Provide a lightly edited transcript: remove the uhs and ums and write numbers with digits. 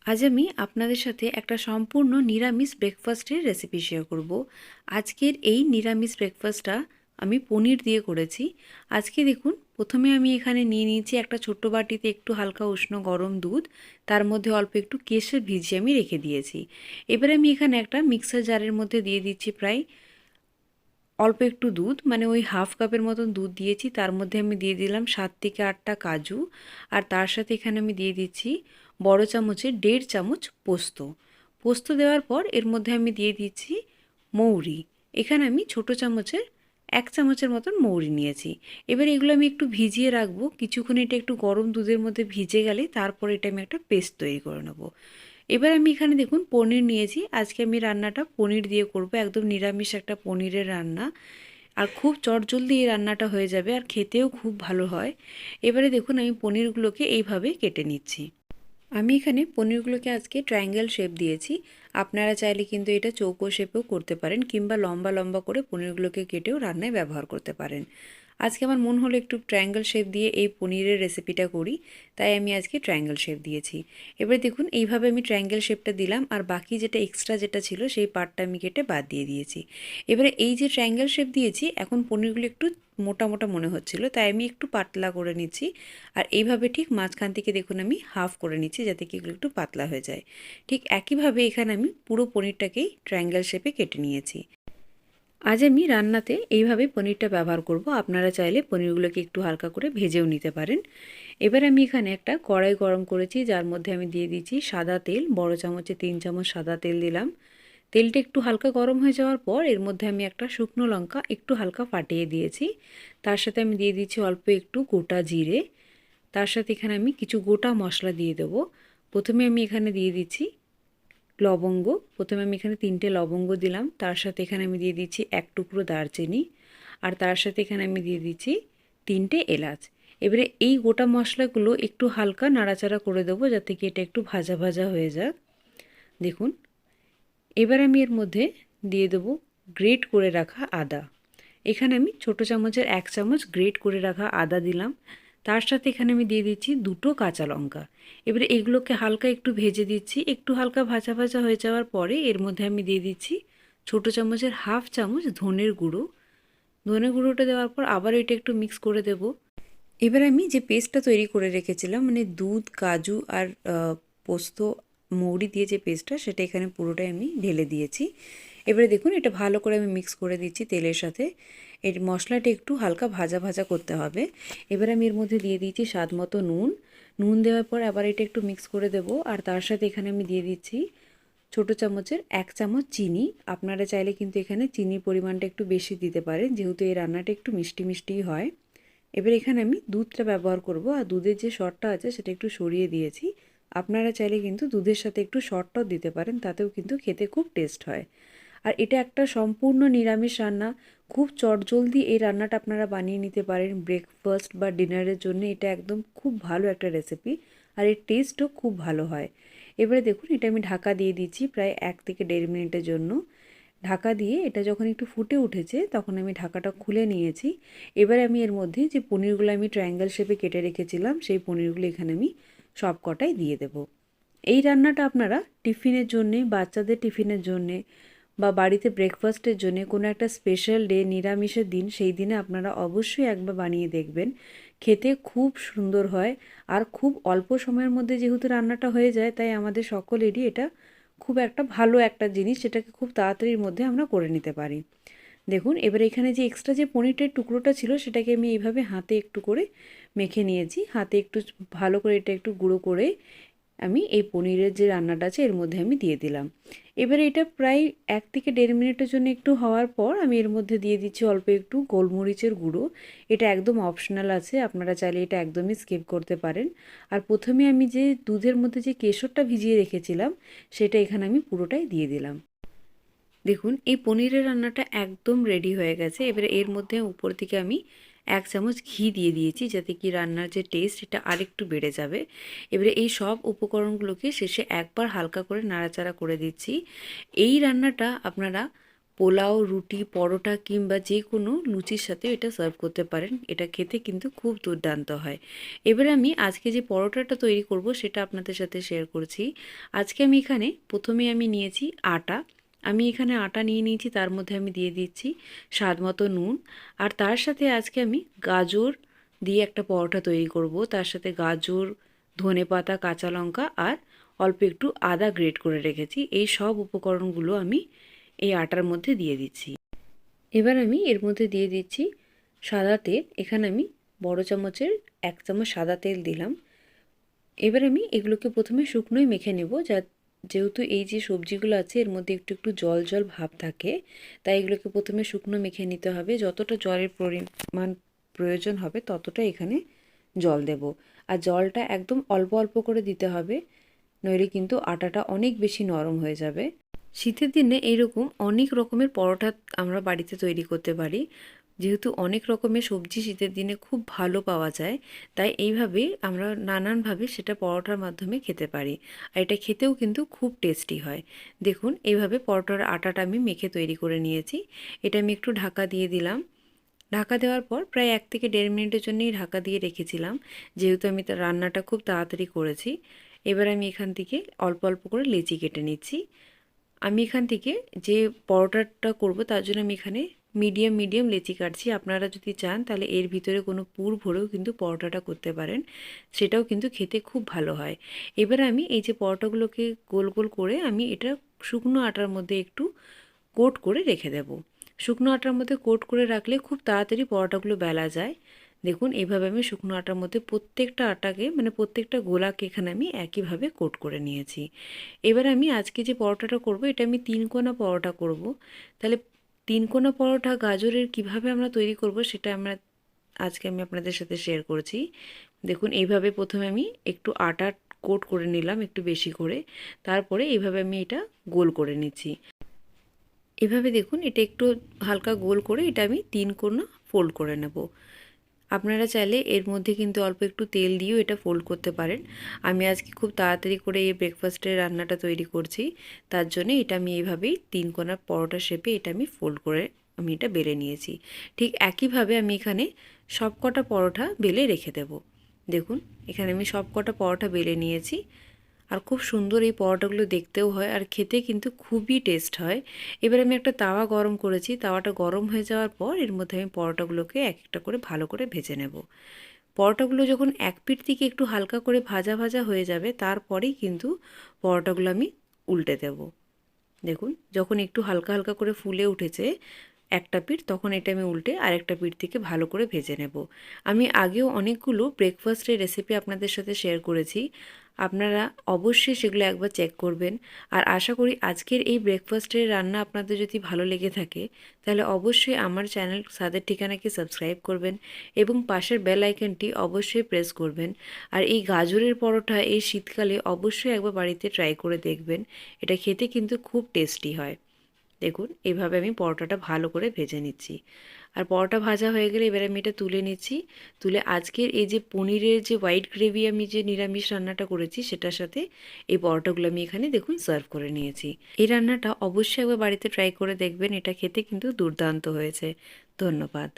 আজ আমি আপনাদের সাথে একটা সম্পূর্ণ নিরামিষ ব্রেকফাস্টের রেসিপি শেয়ার করব। আজকের এই নিরামিষ ব্রেকফাস্টটা আমি পনির দিয়ে করেছি। আজকে দেখুন, প্রথমে আমি এখানে নিয়ে নিয়েছি একটা ছোট্ট বাটিতে একটু হালকা উষ্ণ গরম দুধ, তার মধ্যে অল্প একটু কেশর ভিজিয়ে আমি রেখে দিয়েছি। এবারে আমি এখানে একটা মিক্সার জারের মধ্যে দিয়ে দিচ্ছি প্রায় অল্প একটু দুধ, মানে ওই হাফ কাপের মতন দুধ দিয়েছি। তার মধ্যে আমি দিয়ে দিলাম 7 থেকে 8টা কাজু, আর তার সাথে এখানে আমি দিয়ে দিচ্ছি বড় চামচের 1.5 চামচ পোস্ত। পোস্ত দেওয়ার পর এর মধ্যে আমি দিয়ে দিচ্ছি মৌরি। এখানে আমি ছোট চামচের 1 চামচের মতন মৌরি নিয়েছি। এবার এগুলো আমি একটু ভিজিয়ে রাখবো কিছুক্ষণ। এটা একটু গরম দুধের মধ্যে ভিজে গেলে তারপর এটা আমি একটা পেস্ট তৈরি করে নেবো। এবার আমি এখানে দেখুন পনির নিয়েছি। আজকে আমি রান্নাটা পনির দিয়ে করব, একদম নিরামিষ একটা পনিরের রান্না। আর খুব চটজলদি এই রান্নাটা হয়ে যাবে, আর খেতেও খুব ভালো হয়। এবারে দেখুন আমি পনিরগুলোকে এইভাবে কেটে নিচ্ছি। আমি এখানে পনিরগুলোকে আজকে ট্রায়াঙ্গেল শেপ দিয়েছি। আপনারা চাইলে কিন্তু এটা চৌকো শেপেও করতে পারেন, কিংবা লম্বা লম্বা করে পনিরগুলোকে কেটেও রান্নায় ব্যবহার করতে পারেন। আজকে আমার মন হলো একটু ট্রায়াঙ্গেল শেপ দিয়ে এই পনিরের রেসিপিটা করি, তাই আমি আজকে ট্রায়াঙ্গেল শেপ দিয়েছি। এবার দেখুন এইভাবে আমি ট্রায়াঙ্গেল শেপটা দিলাম, আর বাকি যেটা এক্সট্রা যেটা ছিল সেই পার্টটা আমি কেটে বাদ দিয়ে দিয়েছি। এবারে এই যে ট্রায়াঙ্গেল শেপ দিয়েছি, এখন পনিরগুলো একটু মোটা মোটা মনে হচ্ছিল, তাই আমি একটু পাতলা করে নিচ্ছি। আর এইভাবে ঠিক মাঝখান থেকে দেখুন আমি হাফ করে নিচ্ছি, যাতে কি এগুলো একটু পাতলা হয়ে যায়। ঠিক একইভাবে এখানে আমি পুরো পনিরটাকেই ট্রায়াঙ্গেল শেপে কেটে নিয়েছি। আজ আমি রান্নাতে এইভাবে পনিরটা ব্যবহার করব। আপনারা চাইলে পনিরগুলোকে একটু হালকা করে ভেজেও নিতে পারেন। এবার আমি এখানে একটা কড়াই গরম করেছি, যার মধ্যে আমি দিয়ে দিচ্ছি সাদা তেল। বড় চামচে 3 চামচ সাদা তেল দিলাম। তেলটা একটু হালকা গরম হয়ে যাওয়ার পর এর মধ্যে আমি একটা শুকনো লঙ্কা একটু হালকা ফাটিয়ে দিয়েছি। তার সাথে আমি দিয়ে দিচ্ছি অল্প একটু গোটা জিরে। তার সাথে এখানে আমি কিছু গোটা মশলা দিয়ে দেবো। প্রথমে আমি এখানে দিয়ে দিচ্ছি লবঙ্গ। প্রথমে আমি এখানে 3টে লবঙ্গ দিলাম। তার সাথে এখানে আমি দিয়ে দিচ্ছি 1 টুকরো দারচিনি, আর তার সাথে এখানে আমি দিয়ে দিচ্ছি 3টে এলাচ। এবারে এই গোটা মশলাগুলো একটু হালকা নাড়াচাড়া করে দেবো, যাতে কি এটা একটু ভাজা ভাজা হয়ে যাক। দেখুন, এবার আমি এর মধ্যে দিয়ে দেবো গ্রেট করে রাখা আদা। এখানে আমি ছোট চামচের 1 চামচ গ্রেট করে রাখা আদা দিলাম। তার সাথে এখানে আমি দিয়ে দিচ্ছি 2টো কাঁচা লঙ্কা। এবারে এগুলোকে হালকা একটু ভেজে দিচ্ছি। একটু হালকা ভাজা ভাজা হয়ে যাওয়ার পরে এর মধ্যে আমি দিয়ে দিচ্ছি ছোট চামচের হাফ চামচ ধনের গুঁড়ো। ধনে গুঁড়োটা দেওয়ার পর আবার এটা একটু মিক্স করে দেব। এবার আমি যে পেস্টটা তৈরি করে রেখেছিলাম, মানে দুধ, কাজু আর পোস্ত, মৌরি দিয়ে যে পেস্টটা, সেটা এখানে পুরোটাই আমি ঢেলে দিয়েছি। এবারে দেখুন এটা ভালো করে আমি মিক্স করে দিচ্ছি তেলের সাথে। এর মশলাটা একটু হালকা ভাজা ভাজা করতে হবে। এবার আমি এর মধ্যে দিয়ে দিচ্ছি স্বাদ মতো নুন। নুন দেওয়ার পর আবার এটা একটু মিক্স করে দেব। আর তার সাথে এখানে আমি দিয়ে দিচ্ছি ছোট চামচের 1 চামচ চিনি। আপনারা চাইলে কিন্তু এখানে চিনির পরিমাণটা একটু বেশি দিতে পারেন, যেহেতু এই রান্নাটা একটু মিষ্টি মিষ্টিই হয়। এবার এখানে আমি দুধটা ব্যবহার করব, আর দুধের যে সরটা আছে সেটা একটু সরিয়ে দিয়েছি। আপনারা চাইলে কিন্তু দুধের সাথে একটু সরটাও দিতে পারেন, তাতেও কিন্তু খেতে খুব টেস্ট হয়। আর এটা একটা সম্পূর্ণ নিরামিষ রান্না। খুব চটজলদি এই রান্নাটা আপনারা বানিয়ে নিতে পারেন ব্রেকফাস্ট বা ডিনারের জন্য। এটা একদম খুব ভালো একটা রেসিপি, আর এর টেস্টও খুব ভালো হয়। এবারে দেখুন এটা আমি ঢাকা দিয়ে দিচ্ছি প্রায় 1 থেকে 1.5 মিনিটের জন্য। ঢাকা দিয়ে এটা যখন একটু ফুটে উঠেছে তখন আমি ঢাকাটা খুলে নিয়েছি। এবারে আমি এর মধ্যে যে পনিরগুলো আমি ট্রায়াঙ্গেল শেপে কেটে রেখেছিলাম, সেই পনিরগুলো এখানে আমি সব কটাই দিয়ে দেব। এই রান্নাটা আপনারা টিফিনের জন্যে, বাচ্চাদের টিফিনের জন্যে, বা বাড়িতে ব্রেকফাস্টের জন্যে, কোনো একটা স্পেশাল ডে, নিরামিষের দিন, সেই দিনে আপনারা অবশ্যই একবার বানিয়ে দেখবেন। খেতে খুব সুন্দর হয়। আর খুব অল্প সময়ের মধ্যে যেহেতু রান্নাটা হয়ে যায়, তাই আমাদের সকলেরই এটা খুব একটা ভালো একটা জিনিস, যেটাকে খুব তাড়াতাড়ির মধ্যে আমরা করে নিতে পারি। দেখুন এবার এখানে যে এক্সট্রা যে পনিরের টুকরোটা ছিল, সেটাকে আমি এইভাবে হাতে একটু করে মেখে নিয়েছি। হাতে একটু ভালো করে এটা একটু গুঁড়ো করে আমি এই পনিরের যে রান্নাটা আছে এর মধ্যে আমি দিয়ে দিলাম। এবারে এটা প্রায় 1 থেকে 1.5 মিনিটের জন্য একটু হওয়ার পর আমি এর মধ্যে দিয়ে দিচ্ছি অল্প একটু গোলমরিচের গুঁড়ো। এটা একদম অপশনাল আছে, আপনারা চাইলে এটা একদমই স্কিপ করতে পারেন। আর প্রথমে আমি যে দুধের মধ্যে যে কেশরটা ভিজিয়ে রেখেছিলাম, সেটা এখানে আমি পুরোটাই দিয়ে দিলাম। দেখুন এই পনিরের রান্নাটা একদম রেডি হয়ে গেছে। এবারে এর মধ্যে উপর থেকে আমি 1 চামচ ঘি দিয়ে দিয়েছি, যাতে কি রান্নার যে টেস্ট সেটা আরেকটু বেড়ে যাবে। এবারে এই সব উপকরণগুলোকে শেষে একবার হালকা করে নাড়াচাড়া করে দিচ্ছি। এই রান্নাটা আপনারা পোলাও, রুটি, পরোটা কিংবা যে কোনো লুচির সাথে এটা সার্ভ করতে পারেন। এটা খেতে কিন্তু খুব দুর্দান্ত হয়। এবারে আমি আজকে যে পরোটাটা তৈরি করব সেটা আপনাদের সাথে শেয়ার করছি। আজকে আমি এখানে প্রথমে আমি নিয়েছি আটা। আমি এখানে আটা নিয়ে নিয়েছি, তার মধ্যে আমি দিয়ে দিচ্ছি স্বাদ মতো নুন। আর তার সাথে আজকে আমি গাজর দিয়ে একটা পরোটা তৈরি করব। তার সাথে গাজর, ধনেপাতা, কাঁচা লঙ্কা আর অল্প একটু আদা গ্রেট করে রেখেছি। এই সব উপকরণগুলো আমি এই আটার মধ্যে দিয়ে দিচ্ছি। এবার আমি এর মধ্যে দিয়ে দিচ্ছি সাদা তেল। এখানে আমি বড় চামচের 1 চামচ সাদা তেল দিলাম। এবার আমি এগুলোকে প্রথমে শুকনোই মেখে নেব। যেহেতু এই যে সবজিগুলো আছে এর মধ্যে একটু একটু জল জল ভাব থাকে, তাই এগুলোকে প্রথমে শুকনো মেখে নিতে হবে। যতটা জলের পরিমাণ প্রয়োজন হবে ততটা এখানে জল দেব। আর জলটা একদম অল্প অল্প করে দিতে হবে, নইলে কিন্তু আটাটা অনেক বেশি নরম হয়ে যাবে। শীতের দিনে এইরকম অনেক রকমের পরোটা আমরা বাড়িতে তৈরি করতে পারি। যেহেতু অনেক রকমের সবজি শীতের দিনে খুব ভালো পাওয়া যায়, তাই এইভাবে আমরা নানানভাবে সেটা পরোটার মাধ্যমে খেতে পারি। আর এটা খেতেও কিন্তু খুব টেস্টি হয়। দেখুন এইভাবে পরোটার আটাটা আমি মেখে তৈরি করে নিয়েছি। এটা আমি একটু ঢাকা দিয়ে দিলাম। ঢাকা দেওয়ার পর প্রায় 1 থেকে 1.5 মিনিটের জন্যই ঢাকা দিয়ে রেখেছিলাম, যেহেতু আমি রান্নাটা খুব তাড়াতাড়ি করেছি। এবার আমি এখান থেকে অল্প অল্প করে লেচি কেটে নিচ্ছি। আমি এখান থেকে যে পরোটাটা করব তার জন্য আমি এখানে মিডিয়াম মিডিয়াম লেচি কাটছি। আপনারা যদি চান তাহলে এর ভিতরে কোনো পুর ভরেও কিন্তু পরোটাটা করতে পারেন, সেটাও কিন্তু খেতে খুব ভালো হয়। এবার আমি এই যে পরোটাগুলোকে গোল গোল করে আমি এটা শুকনো আটার মধ্যে একটু কোট করে রেখে দেব। শুকনো আটার মধ্যে কোট করে রাখলে খুব তাড়াতাড়ি পরোটাগুলো বেলা যায়। দেখুন এইভাবে আমি শুকনো আটার মধ্যে প্রত্যেকটা আটাকে মানে প্রত্যেকটা গোলাকে এখানে আমি একইভাবে কোট করে নিয়েছি। এবার আমি আজকে যে পরোটাটা করব এটা আমি 3 কোনা পরোটা করব। তাহলে 3 কোনা পরোটা গাজরের কিভাবে আমরা তৈরি করব সেটা আজকে আমি আপনাদের সাথে শেয়ার করছি। দেখুন এইভাবে প্রথমে আমি একটু আটা কোট করে নিলাম একটু বেশি করে, তারপরে এইভাবে আমি এটা গোল করে নিচ্ছি। এভাবে দেখুন এটা একটু হালকা গোল করে এটা আমি 3 কোনা ফোল্ড করে নেব। আপনারা চাইলে এর মধ্যে কিন্তু অল্প একটু তেল দিয়েও এটা ফোল্ড করতে পারেন। আমি আজকে খুব তাড়াতাড়ি করে এই ব্রেকফাস্টের রান্নাটা তৈরি করছি, তার জন্য এটা আমি এইভাবেই 3 কোনা পরোটা শেপে এটা আমি ফোল্ড করে আমি এটা বেলে নিয়েছি। ঠিক একইভাবে আমি এখানে সব কটা পরোটা বেলে রেখে দেব। দেখুন এখানে আমি সব কটা পরোটা বেলে নিয়েছি। আর খুব সুন্দর এই পরোটাগুলো দেখতেও হয় আর খেতে কিন্তু খুবই টেস্ট হয়। এবার আমি একটা তাওয়া গরম করেছি, তাওয়াটা গরম হয়ে যাওয়ার পর এর মধ্যে আমি পরোটাগুলোকে এক একটা করে ভালো করে ভেজে নেব। পরোটাগুলো যখন এক পিঠ থেকে একটু হালকা করে ভাজা ভাজা হয়ে যাবে তারপরেই কিন্তু পরোটাগুলো আমি উল্টে দেব। দেখুন যখন একটু হালকা হালকা করে ফুলে উঠেছে একটা পিঠ, তখন এটা আমি উল্টে আরেকটা পিঠ থেকে ভালো করে ভেজে নেব। আমি আগেও অনেকগুলো ব্রেকফাস্টের রেসিপি আপনাদের সাথে শেয়ার করেছি, আপনারা অবশ্যই সেগুলো একবার চেক করবেন। আর আশা করি আজকের এই ব্রেকফাস্টের রান্না আপনাদের যদি ভালো লেগে থাকে তাহলে অবশ্যই আমার চ্যানেল স্বাদের ঠিকানাকে সাবস্ক্রাইব করবেন এবং পাশের বেল আইকনটি অবশ্যই প্রেস করবেন। আর এই গাজরের পরোটা এই শীতকালে অবশ্যই একবার বাড়িতে ট্রাই করে দেখবেন, এটা খেতে কিন্তু খুব টেস্টি হয়। দেখুন এভাবে আমি পরোটাটা ভালো করে ভেজে নিচ্ছি। আর পরোটা ভাজা হয়ে গেলে এবারে আমি এটা তুলে নিচ্ছি। তুলে আজকের এই যে পনিরের যে হোয়াইট গ্রেভি আমি যে নিরামিষ রান্নাটা করেছি সেটার সাথে এই পরোটাগুলো আমি এখানে দেখুন সার্ভ করে নিয়েছি। এই রান্নাটা অবশ্যই একবার বাড়িতে ট্রাই করে দেখবেন, এটা খেতে কিন্তু দুর্দান্ত হয়েছে। ধন্যবাদ।